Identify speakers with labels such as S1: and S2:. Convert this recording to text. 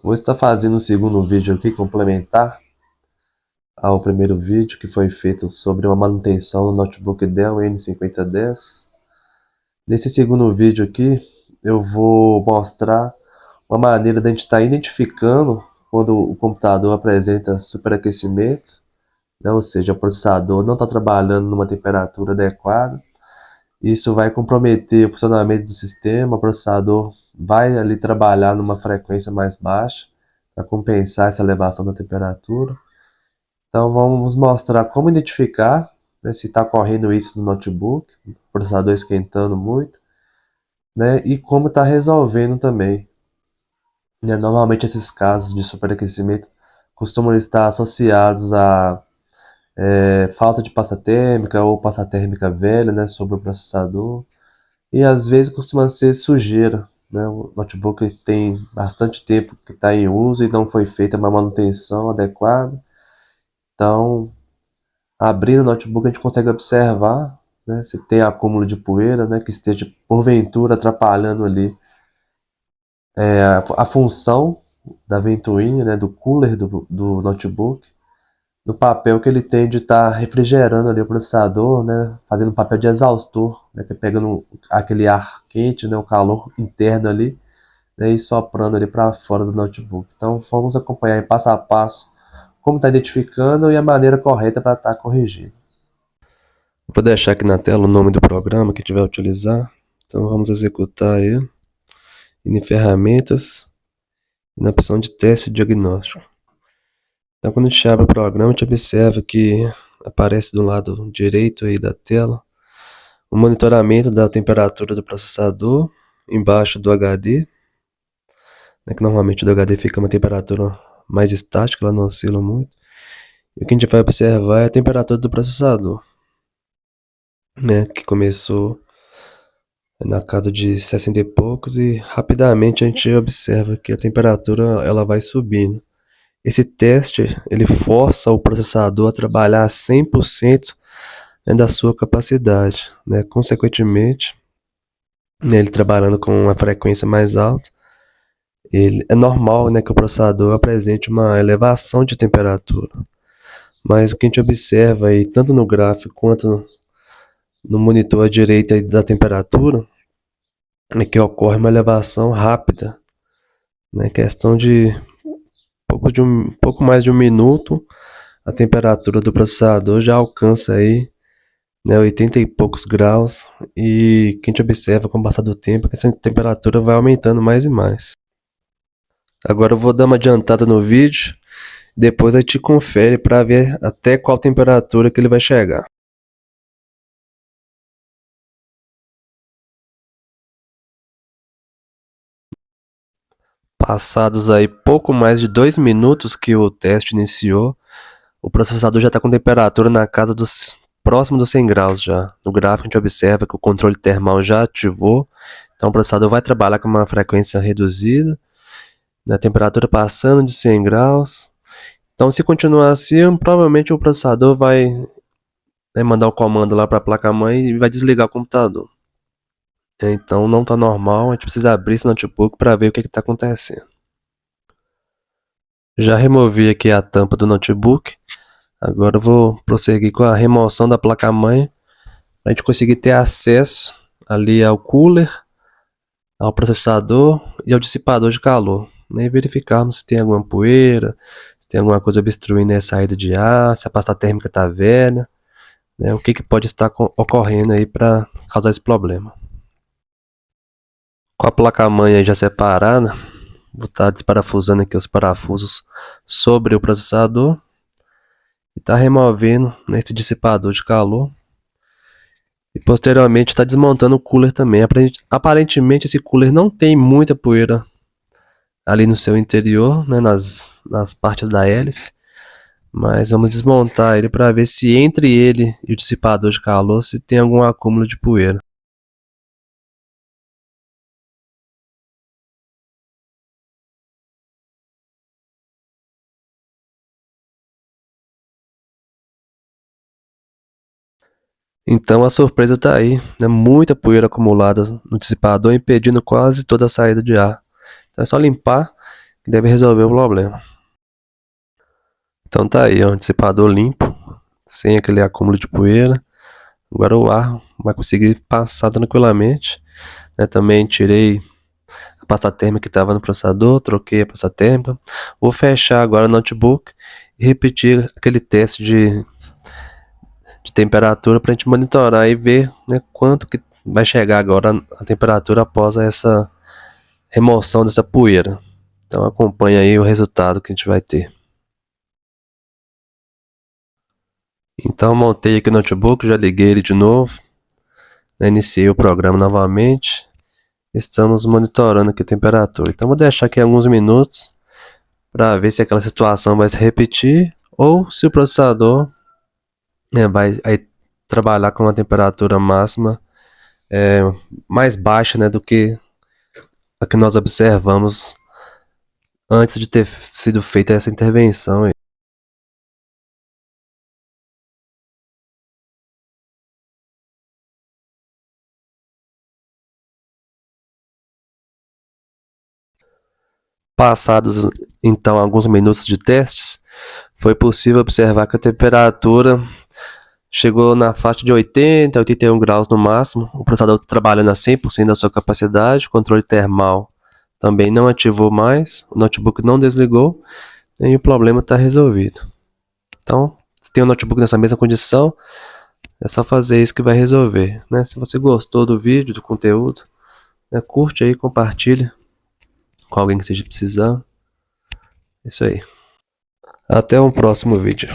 S1: Vou estar fazendo o segundo vídeo aqui, complementar ao primeiro vídeo que foi feito sobre uma manutenção no notebook Dell N5010. Nesse segundo vídeo aqui, eu vou mostrar uma maneira de a gente estar identificando quando o computador apresenta superaquecimento, né? Ou seja, o processador não está trabalhando numa temperatura adequada. Isso vai comprometer o funcionamento do sistema, o processador vai ali trabalhar numa frequência mais baixa para compensar essa elevação da temperatura. Então vamos mostrar como identificar, né, se está ocorrendo isso no notebook, o processador esquentando muito, né, e como está resolvendo também. Né, normalmente esses casos de superaquecimento costumam estar associados a falta de pasta térmica ou pasta térmica velha, né, sobre o processador. E às vezes costuma ser sujeira, né? O notebook tem bastante tempo que está em uso e não foi feita uma manutenção adequada. Então, abrindo o notebook a gente consegue observar, né, se tem acúmulo de poeira, né, que esteja porventura atrapalhando ali a função da ventoinha, né, do cooler do notebook, no papel que ele tem de estar refrigerando ali o processador, né, fazendo um papel de exaustor, né, que é pegando aquele ar quente, né, o calor interno ali, né, e soprando ali para fora do notebook. Então vamos acompanhar em passo a passo como está identificando e a maneira correta para estar corrigindo. Vou deixar aqui na tela o nome do programa que a gente vai utilizar. Então vamos executar ele em ferramentas e na opção de teste e diagnóstico. Então quando a gente abre o programa, a gente observa que aparece do lado direito aí da tela o monitoramento da temperatura do processador embaixo do HD, né, que normalmente o do HD fica uma temperatura mais estática, ela não oscila muito. E o que a gente vai observar é a temperatura do processador, né, que começou na casa de 60 e poucos e rapidamente a gente observa que a temperatura ela vai subindo. Esse teste ele força o processador a trabalhar a 100%, né, da sua capacidade, né? Consequentemente, né, ele trabalhando com uma frequência mais alta, é normal, né, que o processador apresente uma elevação de temperatura. Mas o que a gente observa aí, tanto no gráfico quanto no monitor à direita da temperatura, é que ocorre uma elevação rápida, né? Questão de pouco mais de um minuto, a temperatura do processador já alcança aí, né, 80 e poucos graus, e que a gente observa com o passar do tempo que essa temperatura vai aumentando mais e mais. Agora eu vou dar uma adiantada no vídeo, depois a gente confere para ver até qual temperatura que ele vai chegar. Passados aí pouco mais de 2 minutos que o teste iniciou, o processador já está com temperatura na casa dos próximo dos 100 graus já. No gráfico a gente observa que o controle termal já ativou, então o processador vai trabalhar com uma frequência reduzida, na temperatura passando de 100 graus. Então se continuar assim, provavelmente o processador vai, né, mandar o comando lá para a placa-mãe e vai desligar o computador. Então não está normal, a gente precisa abrir esse notebook para ver o que está acontecendo. Já removi aqui a tampa do notebook. Agora eu vou prosseguir com a remoção da placa-mãe para a gente conseguir ter acesso ali ao cooler, ao processador e ao dissipador de calor, né? E verificarmos se tem alguma poeira, se tem alguma coisa obstruindo a saída de ar, se a pasta térmica está velha, né? O que pode estar ocorrendo aí para causar esse problema. Com a placa-mãe aí já separada, vou estar desparafusando aqui os parafusos sobre o processador e está removendo, né, esse dissipador de calor. E posteriormente está desmontando o cooler também. Aparentemente esse cooler não tem muita poeira ali no seu interior, né, nas partes da hélice. Mas vamos desmontar ele para ver se entre ele e o dissipador de calor se tem algum acúmulo de poeira. Então a surpresa está aí, né? Muita poeira acumulada no dissipador, impedindo quase toda a saída de ar. Então é só limpar que deve resolver o problema. Então tá aí, ó, um dissipador limpo, sem aquele acúmulo de poeira. Agora o ar vai conseguir passar tranquilamente. Né? Também tirei a pasta térmica que estava no processador, troquei a pasta térmica. Vou fechar agora o notebook e repetir aquele teste de temperatura para a gente monitorar e ver, né, quanto que vai chegar agora a temperatura após essa remoção dessa poeira. Então acompanha aí o resultado que a gente vai ter. Então montei aqui o notebook, já liguei ele de novo, né, iniciei o programa novamente. Estamos monitorando aqui a temperatura. Então vou deixar aqui alguns minutos para ver se aquela situação vai se repetir ou se o processador, né, vai aí trabalhar com uma temperatura máxima mais baixa, né, do que a que nós observamos antes de ter sido feita essa intervenção. Passados então alguns minutos de testes, foi possível observar que a temperatura chegou na faixa de 80 a 81 graus no máximo. O processador trabalhando a 100% da sua capacidade, o controle termal também não ativou mais, o notebook não desligou e o problema está resolvido. Então, se tem um notebook nessa mesma condição, é só fazer isso que vai resolver. Né? Se você gostou do vídeo, do conteúdo, né, curte aí, compartilha com alguém que esteja precisando. Isso aí. Até um próximo vídeo.